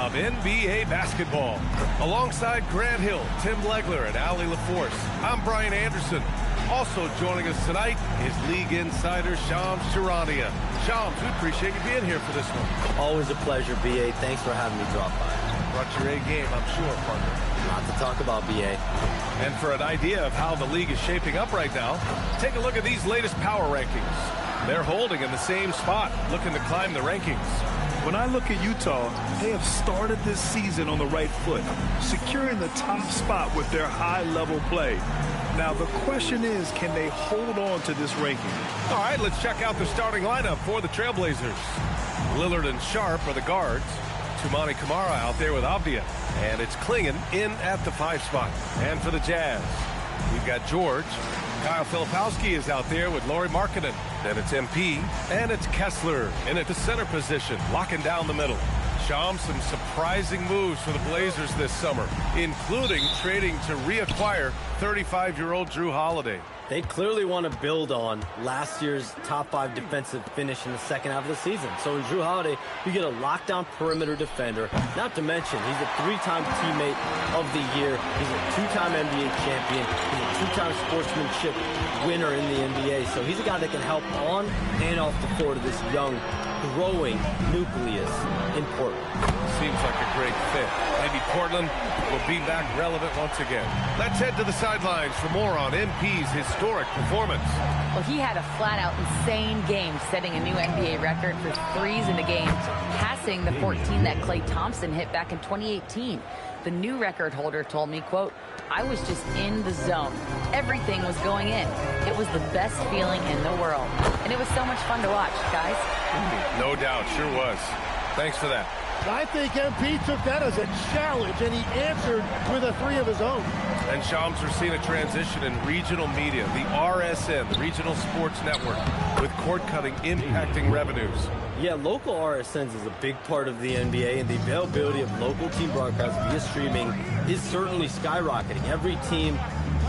of NBA basketball. Alongside Grant Hill, Tim Legler, and Allie LaForce, I'm Brian Anderson. Also joining us tonight is League Insider Shams Charania. Shams, we appreciate you being here for this one. Always a pleasure, B.A. Thanks for having me drop by. Brought your A game, I'm sure, partner. Lot to talk about, B.A. And for an idea of how the league is shaping up right now, take a look at these latest power rankings. They're holding in the same spot, looking to climb the rankings. When I look at Utah, they have started this season on the right foot, securing the top spot with their high-level play. Now, the question is, can they hold on to this ranking? All right, let's check out the starting lineup for the Trailblazers. Lillard and Sharp are the guards. Toumani Camara out there with Avdija. And it's Clingan in at the 5 spot. And for the Jazz, we've got George. Kyle Filipowski is out there with Lauri Markkanen. Then it's MP, and it's Kessler in at the center position, locking down the middle. Shams, some surprising moves for the Blazers this summer, including trading to reacquire 35-year-old Jrue Holiday. They clearly want to build on last year's top 5 defensive finish in the second half of the season. So in Jrue Holiday, you get a lockdown perimeter defender. Not to mention, he's a 3-time teammate of the year. He's a 2-time NBA champion. He's a 2-time sportsmanship winner in the NBA. So he's a guy that can help on and off the floor to this young, growing nucleus in Portland. Seems like a great fit. Maybe Portland will be back relevant once again. Let's head to the sidelines for more on MP's historic performance. Well, he had a flat-out insane game, setting a new NBA record for threes in a game, passing the 14 that Klay Thompson hit back in 2018. The new record holder told me, quote, "I was just in the zone. Everything was going in. It was the best feeling in the world." And it was so much fun to watch, guys. No doubt, sure was. Thanks for that. I think MP took that as a challenge, and he answered with a 3 of his own. And Shams, we're seeing a transition in regional media, the RSN, the Regional Sports Network, with cord cutting impacting revenues. Yeah, local RSNs is a big part of the NBA, and the availability of local team broadcasts via streaming is certainly skyrocketing. Every team,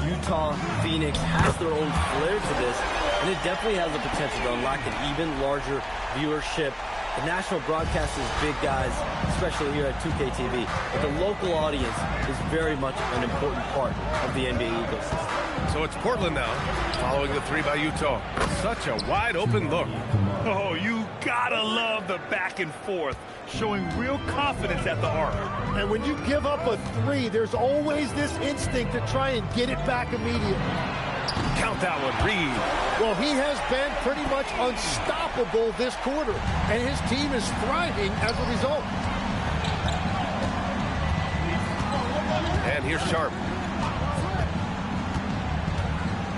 Utah, Phoenix, has their own flair to this, and it definitely has the potential to unlock an even larger viewership. The national broadcast is big, guys, especially here at 2K TV, but the local audience is very much an important part of the NBA ecosystem. So it's Portland now, following the 3 by Utah. Such a wide-open look. Oh, you gotta love the back and forth, showing real confidence at the arc. And when you give up a 3, there's always this instinct to try and get it back immediately. Count that one, Reed. Well, he has been pretty much unstoppable this quarter, and his team is thriving as a result. And here's Sharp.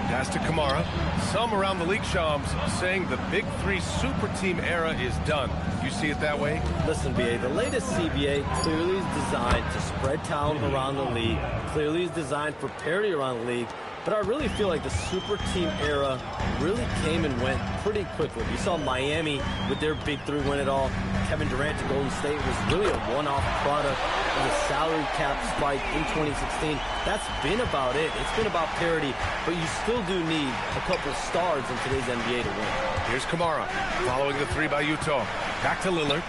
Pass to Camara. Some around the league, Shams, saying the Big 3 super team era is done. You see it that way? Listen, BA, the latest CBA clearly is designed to spread talent around the league, clearly is designed for parity around the league, but I really feel like the super team era really came and went pretty quickly. You saw Miami with their Big 3 win it all. Kevin Durant to Golden State was really a one-off product of the salary cap spike in 2016. That's been about it. It's been about parity, but you still do need a couple stars in today's NBA to win. Here's Camara, following the 3 by Utah. Back to Lillard.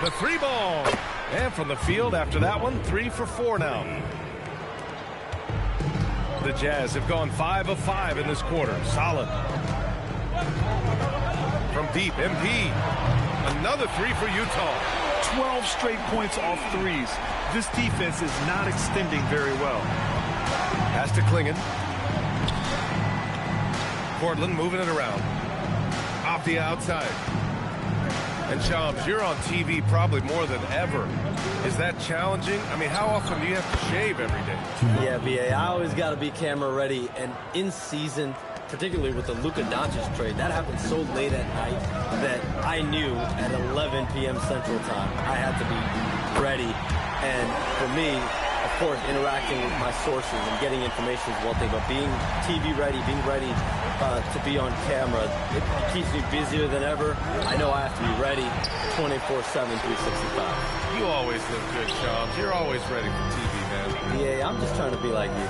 The 3 ball. And from the field after that one, 3 for 4 now. The Jazz have gone 5 of 5 in this quarter. Solid. From deep, MP. Another 3 for Utah. 12 straight points off threes. This defense is not extending very well. Pass to Clingan. Portland moving it around. Off the outside. And Shams, you're on TV probably more than ever. Is that challenging? I mean, how often do you have to shave every day? Yeah, BA, I always got to be camera ready. And in season, particularly with the Luka Doncic trade, that happened so late at night that I knew at 11 p.m. Central Time I had to be ready. And for me, of course, interacting with my sources and getting information is one thing, but being TV ready, being ready to be on camera, it keeps me busier than ever. I know I have to be ready 24/7, 365. You always look good, Shams. You're always ready for TV, man. Yeah, I'm just trying to be like you.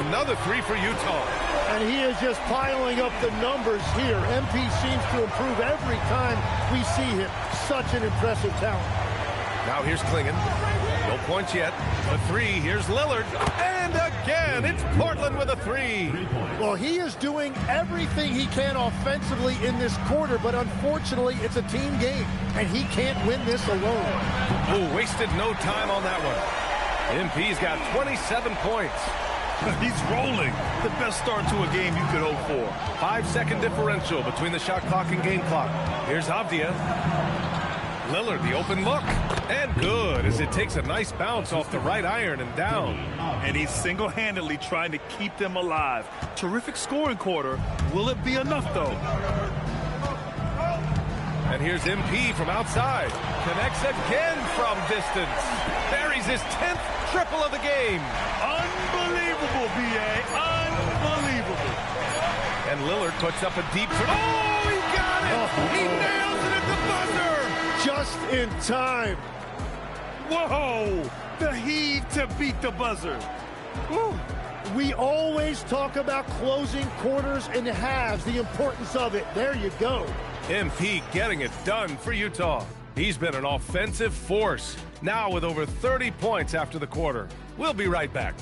Another three for Utah. And he is just piling up the numbers here. MP seems to improve every time we see him. Such an impressive talent. Now here's Clingan. No points yet. The three. Here's Lillard. And again, it's Portland with a three. Well, he is doing everything he can offensively in this quarter, but unfortunately, it's a team game, and he can't win this alone. Oh, wasted no time on that one. MP's got 27 points. He's rolling. The best start to a game you could hope for. 5-second differential between the shot clock and game clock. Here's Avdia. Lillard, the open look. And good, as it takes a nice bounce off the right iron and down. And he's single-handedly trying to keep them alive. Terrific scoring quarter. Will it be enough, though? And here's MP from outside. Connects again from distance. Buries his 10th triple of the game. Unbelievable, B.A. Unbelievable. And Lillard puts up a deep three. Oh, he got it! He nails it at the buzzer! Just in time. Whoa! The heave to beat the buzzer. Woo. We always talk about closing quarters and halves, the importance of it. There you go. MP getting it done for Utah. He's been an offensive force, now with over 30 points after the quarter. We'll be right back.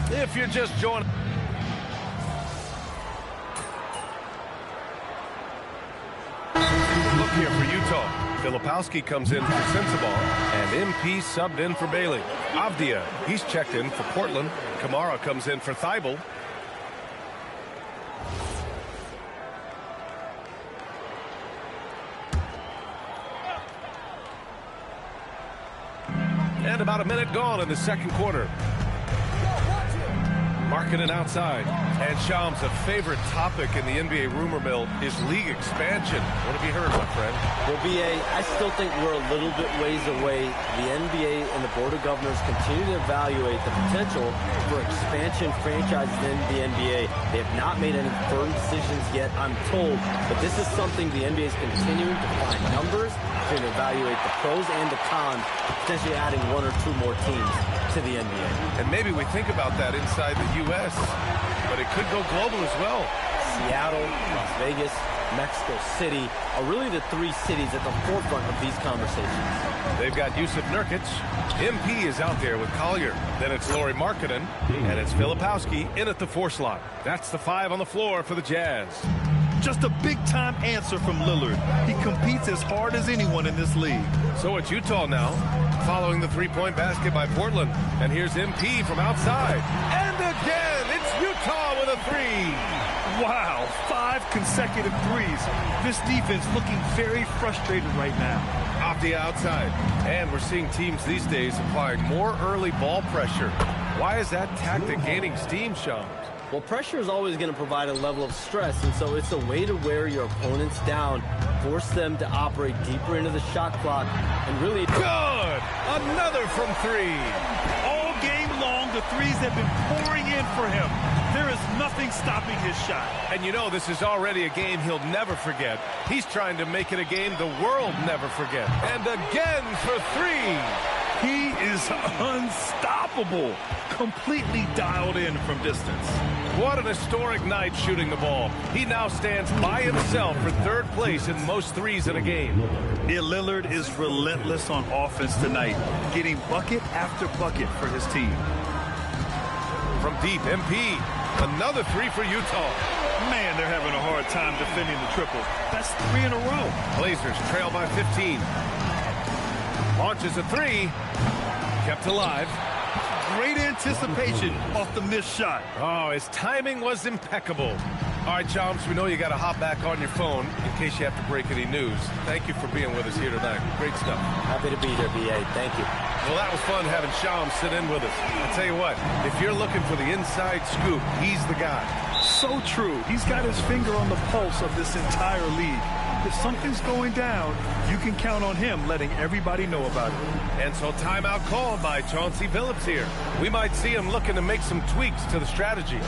If you're just joining... Look here for Utah. Filipowski comes in for Sensabaugh, and MP subbed in for Bailey. Avdia, he's checked in for Portland. Kamara comes in for Thibault. And about a minute gone in the second quarter. Markkanen outside. And Shams, a favorite topic in the NBA rumor mill is league expansion. What have you heard, my friend? Well, B.A., I still think we're a little bit ways away. The NBA and the Board of Governors continue to evaluate the potential for expansion franchises in the NBA. They have not made any firm decisions yet, I'm told, but this is something the NBA is continuing to find numbers, to evaluate the pros and the cons, potentially adding one or two more teams to the NBA. And maybe we think about that inside the U.S., but it could go global as well. Seattle, Las Vegas, Mexico City are really the three cities at the forefront of these conversations. They've got Yusuf Nurkic. MP is out there with Collier. Then it's Lauri Markkanen, and it's Filipowski in at the 4 slot. That's the 5 on the floor for the Jazz. Just a big-time answer from Lillard. He competes as hard as anyone in this league. So it's Utah now, following the three-point basket by Portland. And here's MP from outside. And again, it's Utah with a 3. Wow, 5 consecutive threes. This defense looking very frustrated right now. Avdia outside. And we're seeing teams these days applying more early ball pressure. Why is that tactic gaining steam, Shams? Well, pressure is always going to provide a level of stress, and so it's a way to wear your opponents down, force them to operate deeper into the shot clock, and really... Good! Another from 3. All game long, the threes have been pouring in for him. There is nothing stopping his shot. And you know this is already a game he'll never forget. He's trying to make it a game the world never forget. And again for 3. He is unstoppable. Completely dialed in from distance. What an historic night shooting the ball. He now stands by himself for 3rd place in most threes in a game. Yeah, Lillard is relentless on offense tonight, getting bucket after bucket for his team. From deep, MP. Another 3 for Utah. Man, they're having a hard time defending the triple. That's 3 in a row. Blazers trail by 15. Launches a 3. Kept alive. Great anticipation off the missed shot. Oh, his timing was impeccable. All right, Shams, we know you got to hop back on your phone in case you have to break any news. Thank you for being with us here tonight. Great stuff. Happy to be here, B.A. Thank you. Well, that was fun having Shams sit in with us. I tell you what, if you're looking for the inside scoop, he's the guy. So true. He's got his finger on the pulse of this entire league. If something's going down, you can count on him letting everybody know about it. And so timeout called by Chauncey Billups here. We might see him looking to make some tweaks to the strategy.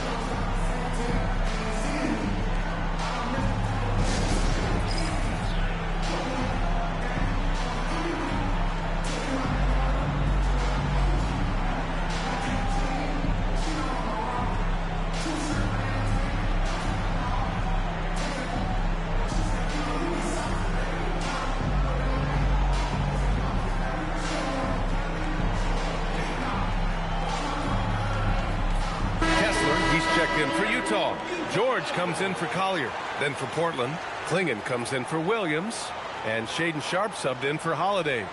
Checked in for Utah. George comes in for Collier. Then for Portland, Klingon comes in for Williams. And Shaedon Sharpe subbed in for Holiday.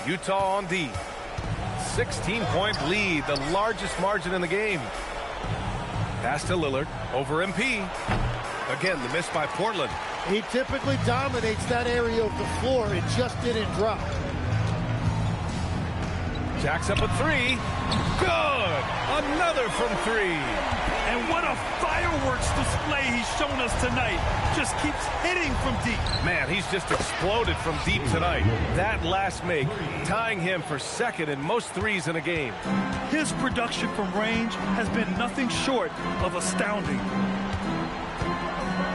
Utah on D. 16-point lead, the largest margin in the game. Pass to Lillard over MP. Again, the miss by Portland. He typically dominates that area of the floor. It just didn't drop. Jacks up a three. Good. Another from three. And what a fireworks display he's shown us tonight. Just keeps hitting from deep. Man, he's just exploded from deep tonight. That last make, tying him for second in most threes in a game. His production from range has been nothing short of astounding.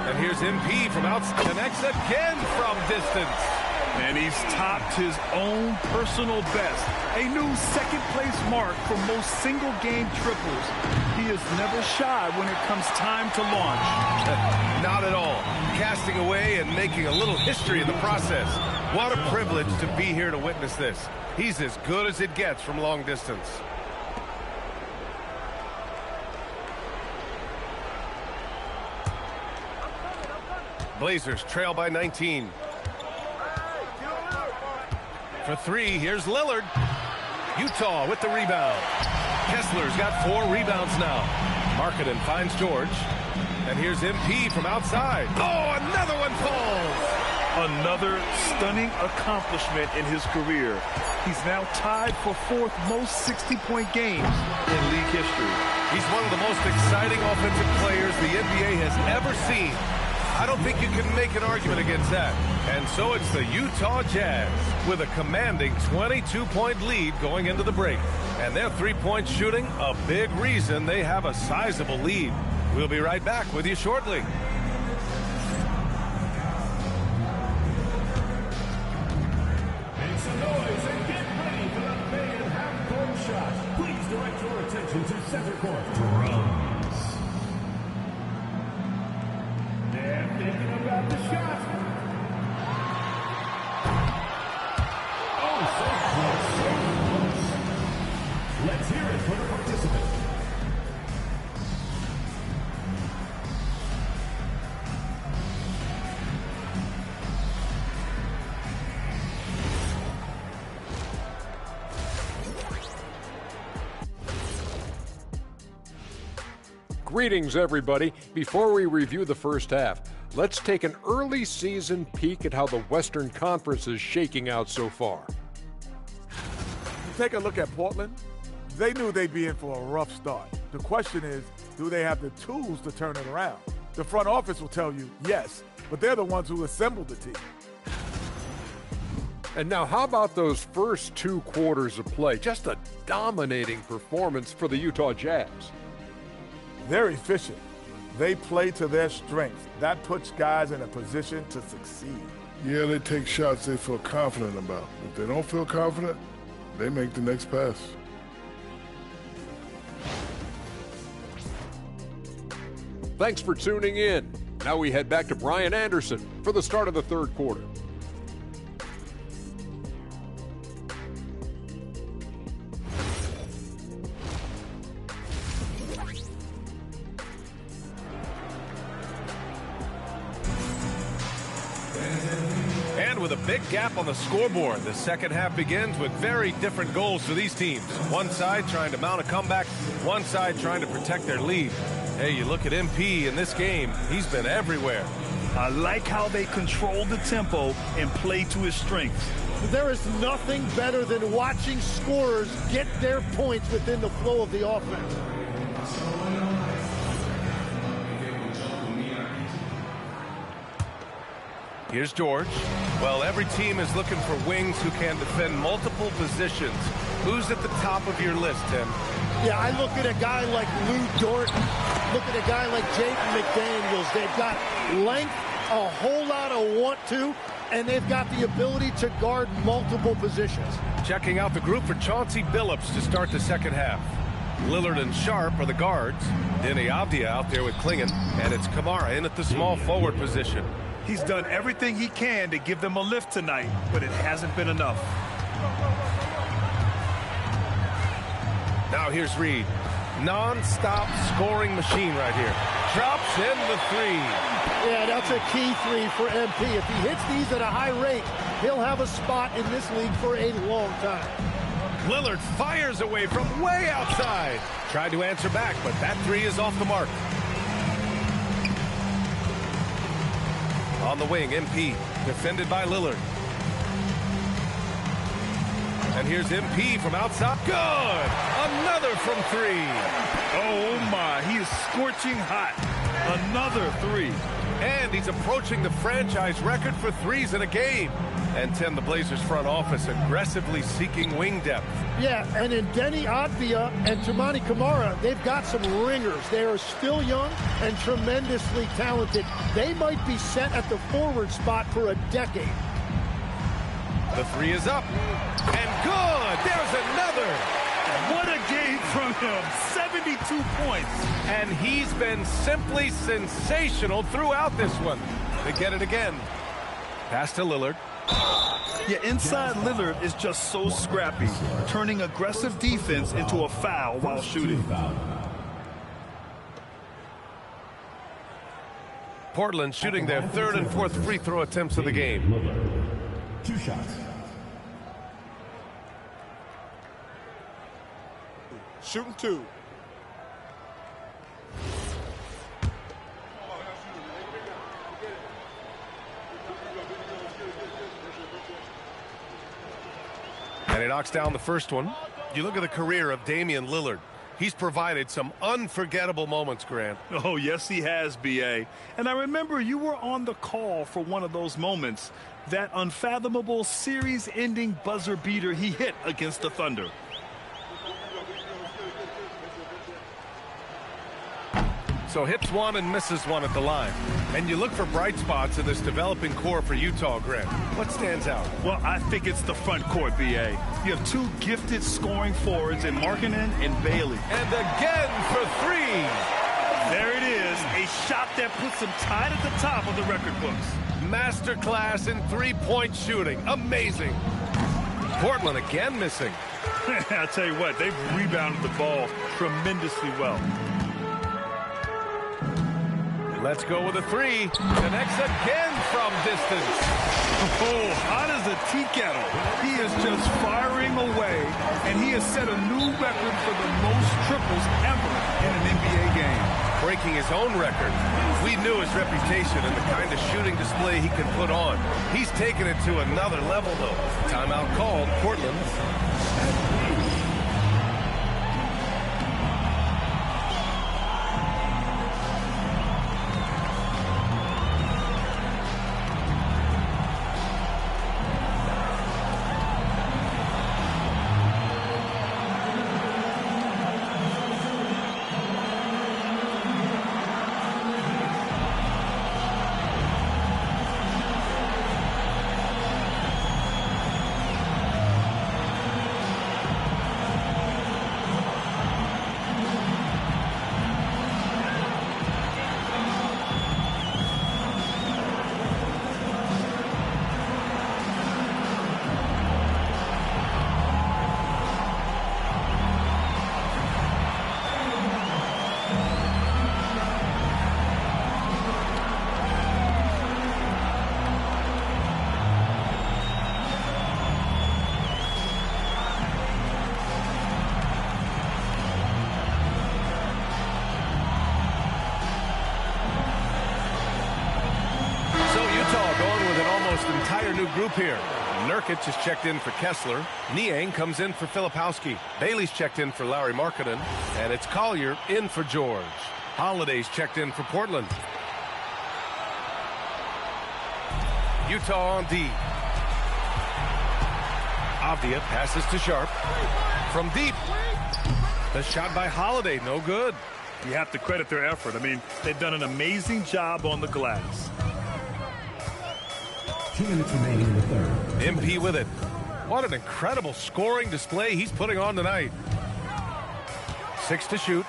And here's MP from outside. Connects again from distance. And he's topped his own personal best. A new second-place mark for most single-game triples. He is never shy when it comes time to launch. Not at all. Casting away and making a little history in the process. What a privilege to be here to witness this. He's as good as it gets from long distance. Blazers trail by 19. For three, here's Lillard. Utah with the rebound. Kessler's got 4 rebounds now. Markkanen finds George. And here's MP from outside. Oh, another one falls. Another stunning accomplishment in his career. He's now tied for 4th most 60-point games in league history. He's one of the most exciting offensive players the NBA has ever seen. I don't think you can make an argument against that. And so it's the Utah Jazz with a commanding 22-point lead going into the break. And their three-point shooting, a big reason they have a sizable lead. We'll be right back with you shortly. Make some noise and get ready for the main half-court shot. Please direct your attention to center court. Drums. They're thinking about the shot. Oh, so close, so close. Let's hear it for the participant. Greetings, everybody. Before we review the first half, let's take an early season peek at how the Western Conference is shaking out so far. You take a look at Portland, they knew they'd be in for a rough start. The question is, do they have the tools to turn it around? The front office will tell you yes, but they're the ones who assembled the team. And now, how about those first 2 quarters of play? Just a dominating performance for the Utah Jazz. They're efficient. They play to their strengths. That puts guys in a position to succeed. Yeah, they take shots they feel confident about. If they don't feel confident, they make the next pass. Thanks for tuning in. Now we head back to Brian Anderson for the start of the third quarter. With a big gap on the scoreboard, the second half begins with very different goals for these teams. One side trying to mount a comeback, one side trying to protect their lead. Hey, you look at MP in this game, he's been everywhere. I like how they control the tempo and play to his strengths. There is nothing better than watching scorers get their points within the flow of the offense. Here's George. Well, every team is looking for wings who can defend multiple positions. Who's at the top of your list, Tim? Yeah, I look at a guy like Lou Dort, look at a guy like Jaden McDaniels. They've got length, a whole lot of want to, and they've got the ability to guard multiple positions. Checking out the group for Chauncey Billups to start the second half. Lillard and Sharp are the guards. Denny Avdia out there with Klingon, and it's Kamara in at the small forward position. He's done everything he can to give them a lift tonight, but it hasn't been enough. Now here's Reed. Non-stop scoring machine right here. Drops in the three. Yeah, that's a key three for MP. If he hits these at a high rate, he'll have a spot in this league for a long time. Lillard fires away from way outside. Tried to answer back, but that three is off the mark. On the wing, MP, defended by Lillard. And here's MP from outside. Good! Another from three. Oh, my. He is scorching hot. Another three. And he's approaching the franchise record for threes in a game. And Tim, the Blazers front office aggressively seeking wing depth. Yeah, and in Denny Avdia and Toumani Camara, they've got some ringers. They are still young and tremendously talented. They might be set at the forward spot for a decade. The three is up. And good! There's another! What a game from him. 72 points. And he's been simply sensational throughout this one. They get it again. Pass to Lillard. Yeah, inside Lillard is just so scrappy, turning aggressive defense into a foul while shooting. Portland shooting their third and fourth free throw attempts of the game. 2 shots. Shooting 2. And he knocks down the first one. You look at the career of Damian Lillard. He's provided some unforgettable moments, Grant. Oh, yes, he has, B.A. And I remember you were on the call for one of those moments, that unfathomable series-ending buzzer beater he hit against the Thunder. So hits one and misses one at the line. And you look for bright spots in this developing core for Utah, Grant. What stands out? Well, I think it's the front court, B.A. You have two gifted scoring forwards in Markkanen and Bailey. And again for three. There it is, a shot that puts them tied at the top of the record books. Masterclass in three-point shooting. Amazing. Portland again missing. I'll tell you what, they've rebounded the ball tremendously well. Let's go with a three. Connects again from distance. Oh, hot as a tea kettle. He is just firing away, and he has set a new record for the most triples ever in an NBA game. Breaking his own record. We knew his reputation and the kind of shooting display he can put on. He's taken it to another level, though. Timeout called. Portland. entire new group here. Nurkic is checked in for Kessler. Niang comes in for Filipowski. Bailey's checked in for Larry Markkinen. And it's Collier in for George. Holiday's checked in for Portland. Utah on D. Avdia passes to Sharp. From deep. The shot by Holiday, no good. You have to credit their effort. I mean, they've done an amazing job on the glass. 2 minutes remaining in the third. MP with it. What an incredible scoring display he's putting on tonight. 6 to shoot.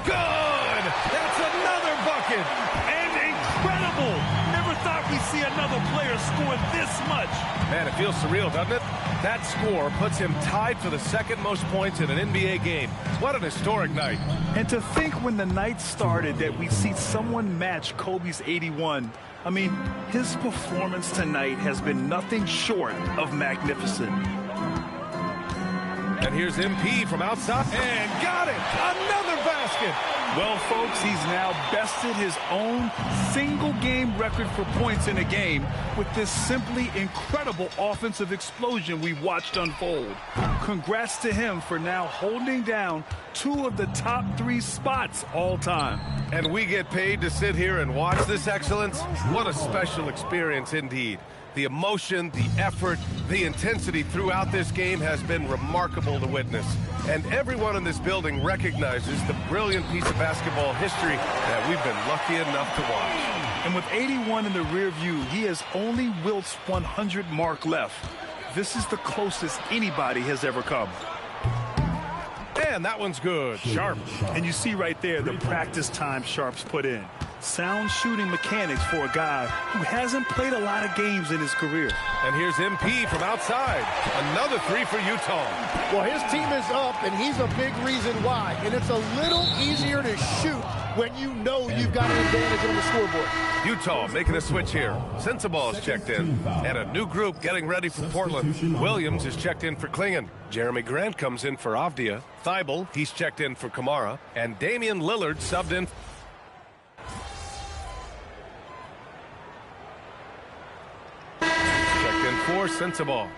Good! That's another bucket! And incredible! Never thought we'd see another player score this much. Man, it feels surreal, doesn't it? That score puts him tied for the second most points in an NBA game. What an historic night. And to think when the night started that we'd see someone match Kobe's 81. I mean, his performance tonight has been nothing short of magnificent. And here's MP from outside. And got it! Another basket! Well, folks, he's now bested his own single-game record for points in a game with this simply incredible offensive explosion we watched unfold. Congrats to him for now holding down 2 of the top 3 spots all time. And we get paid to sit here and watch this excellence? What a special experience indeed. The emotion, the effort, the intensity throughout this game has been remarkable to witness. And everyone in this building recognizes the brilliant piece of basketball history that we've been lucky enough to watch. And with 81 in the rear view, he has only Wilt's 100 mark left. This is the closest anybody has ever come. And that one's good. Sharp. And you see right there the practice time Sharp's put in. Sound shooting mechanics for a guy who hasn't played a lot of games in his career. And here's MP from outside. Another 3 for Utah. Well, his team is up, and he's a big reason why. And it's a little easier to shoot when you know you've got an advantage on the scoreboard. Utah making a switch here. Sensabaugh is checked in. And a new group getting ready for Portland. Williams is checked in for Klingon. Jeremy Grant comes in for Avdia. Thibault, he's checked in for Kamara. And Damian Lillard subbed in. Checked in for Sensabaugh.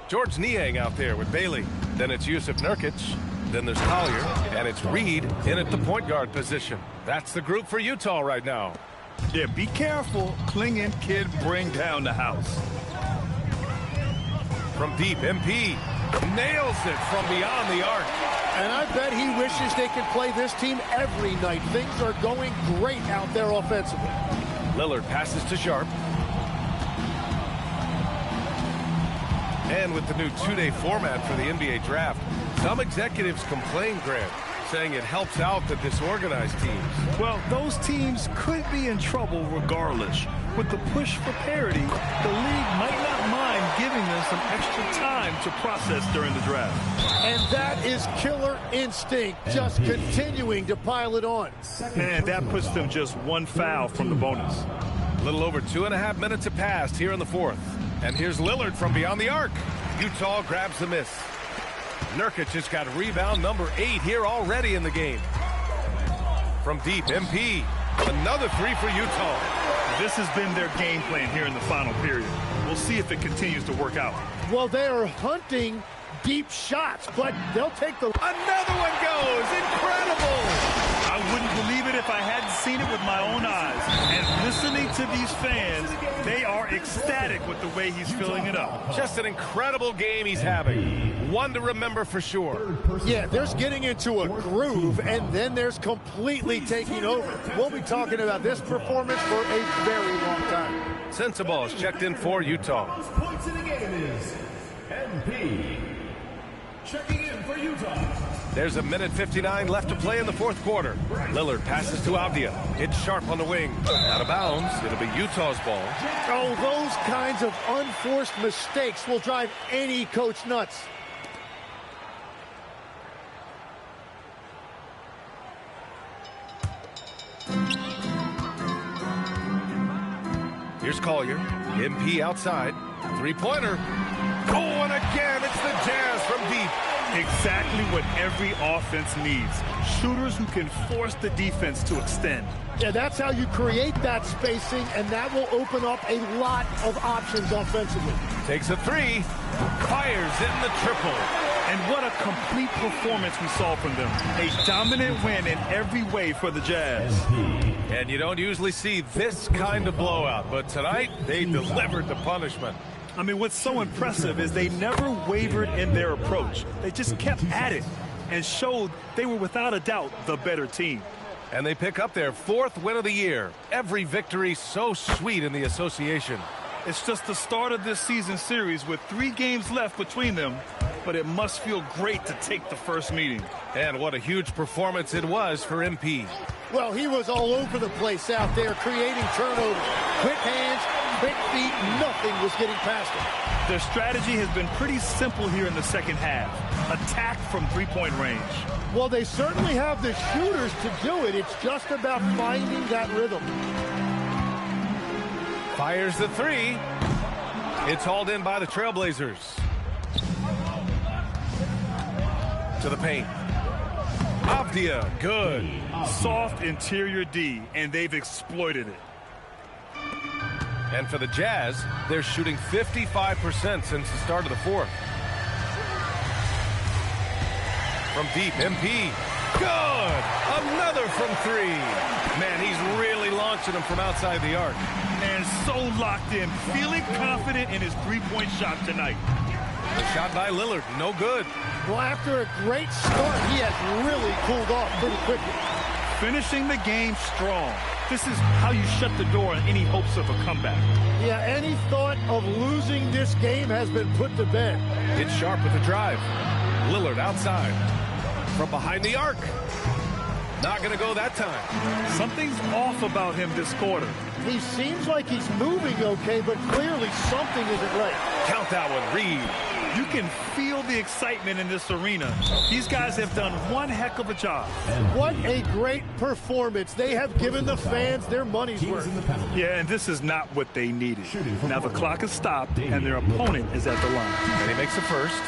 George Niang out there with Bailey. Then it's Jusuf Nurkic. Then there's Collier. And it's Reed in at the point guard position. That's the group for Utah right now. Yeah, be careful. Klingon kid bring down the house. From deep, MP nails it from beyond the arc. And I bet he wishes they could play this team every night. Things are going great out there offensively. Lillard passes to Sharp. And with the new 2-day format for the NBA draft, some executives complain, Grant, saying it helps out the disorganized teams. Well, those teams could be in trouble regardless. With the push for parity, the league might not mind giving them some extra time to process during the draft. And that is killer instinct, just continuing to pile it on. And that puts them just 1 foul from the bonus. A little over 2.5 minutes have passed here in the fourth. And here's Lillard from beyond the arc. Utah grabs the miss. Nurkic has got rebound number 8 here already in the game. From deep, MP. Another 3 for Utah. This has been their game plan here in the final period. We'll see if it continues to work out. Well, they are hunting deep shots, but they'll take the... Another one goes! Incredible! I wouldn't believe it if I hadn't seen it with my own eyes. And listening to these fans, they are ecstatic with the way he's filling it up. Just an incredible game he's having. One to remember for sure. Yeah, there's getting into a groove, and then there's completely taking over. We'll be talking about this performance for a very long time. Sensabaugh is checked in for Utah. Points in the game is MP. Checking in for Utah. There's 1:59 left to play in the fourth quarter. Lillard passes to Avdia. It's Sharp on the wing. Out of bounds. It'll be Utah's ball. Oh, those kinds of unforced mistakes will drive any coach nuts. Here's Collier. MP outside. Three-pointer. Oh, and again, it's the Jazz from exactly what every offense needs. Shooters who can force the defense to extend. Yeah, that's how you create that spacing, and that will open up a lot of options offensively. Takes a three, fires in the triple. And what a complete performance we saw from them. A dominant win in every way for the Jazz. And you don't usually see this kind of blowout, but tonight they delivered the punishment. I mean, what's so impressive is they never wavered in their approach. They just kept at it and showed they were without a doubt the better team. And they pick up their 4th win of the year. Every victory so sweet in the association. It's just the start of this season series with 3 games left between them, but it must feel great to take the first meeting. And what a huge performance it was for MP. Well, he was all over the place out there, creating turnovers. Quick hands, quick feet, nothing was getting past him. Their strategy has been pretty simple here in the second half. Attack from three-point range. Well, they certainly have the shooters to do it. It's just about finding that rhythm. Fires the three. It's hauled in by the Trailblazers. To the paint. Avdia, good. Soft interior D, and they've exploited it. And for the Jazz, they're shooting 55% since the start of the 4th. From deep, MP. Good! Another from 3. Man, he's really launching them from outside the arc. And so locked in, feeling confident in his three-point shot tonight. The shot by Lillard, no good. Well, after a great start, he has really cooled off pretty quickly. Finishing the game strong. This is how you shut the door on any hopes of a comeback. Yeah, any thought of losing this game has been put to bed. It's Sharp with the drive. Lillard outside. From behind the arc. Not going to go that time. Something's off about him this quarter. He seems like he's moving okay, but clearly something isn't right. Count that one, Reed. You can feel the excitement in this arena. These guys have done one heck of a job. What a great performance. They have given the fans their money's worth. Yeah, and this is not what they needed. Now the clock has stopped, and their opponent is at the line. And he makes the first.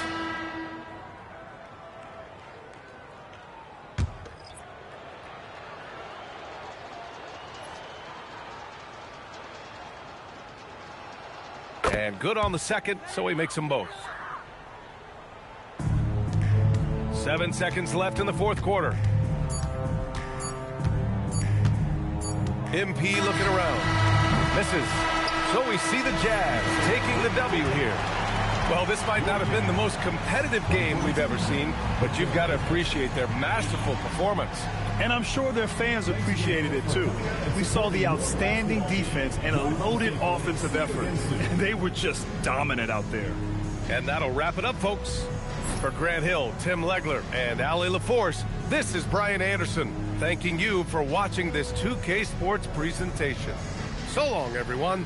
And good on the second, so he makes them both. 7 seconds left in the 4th quarter. MP looking around. Misses. So we see the Jazz taking the W here. Well, this might not have been the most competitive game we've ever seen, but you've got to appreciate their masterful performance. And I'm sure their fans appreciated it too. We saw the outstanding defense and a loaded offensive effort. And they were just dominant out there. And that'll wrap it up, folks. For Grant Hill, Tim Legler, and Allie LaForce, this is Brian Anderson, thanking you for watching this 2K Sports presentation. So long, everyone.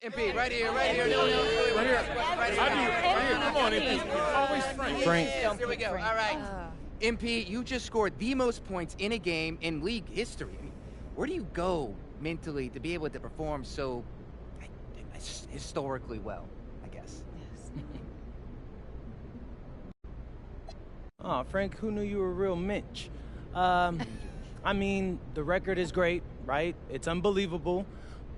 MP, right here. Right here. Come on, MP. Always Frank. Here we go. All right. MP, you just scored the most points in a game in league history. I mean, where do you go mentally to be able to perform so historically well, I guess? Yes. Oh, Frank, who knew you were a real Mitch? I mean, the record is great, right? It's unbelievable.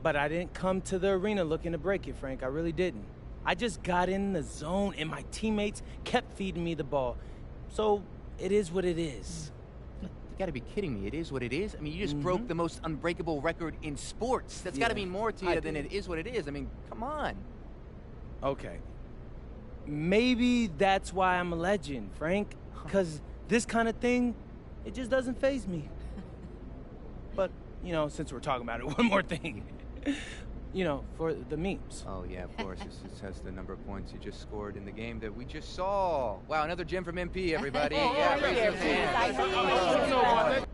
But I didn't come to the arena looking to break it, Frank. I really didn't. I just got in the zone, and my teammates kept feeding me the ball. So it is what it is. You got to be kidding me. It is what it is? I mean, you just broke the most unbreakable record in sports. That's got to mean more to you than it is what it is. I mean, come on. Okay. Maybe that's why I'm a legend, Frank. Because this kind of thing, it just doesn't faze me. But, you know, since we're talking about it, one more thing. You know, for the memes. Oh, yeah, of course. This has the number of points you just scored in the game that we just saw. Wow, another gem from MP, everybody. Yeah, raise those hands.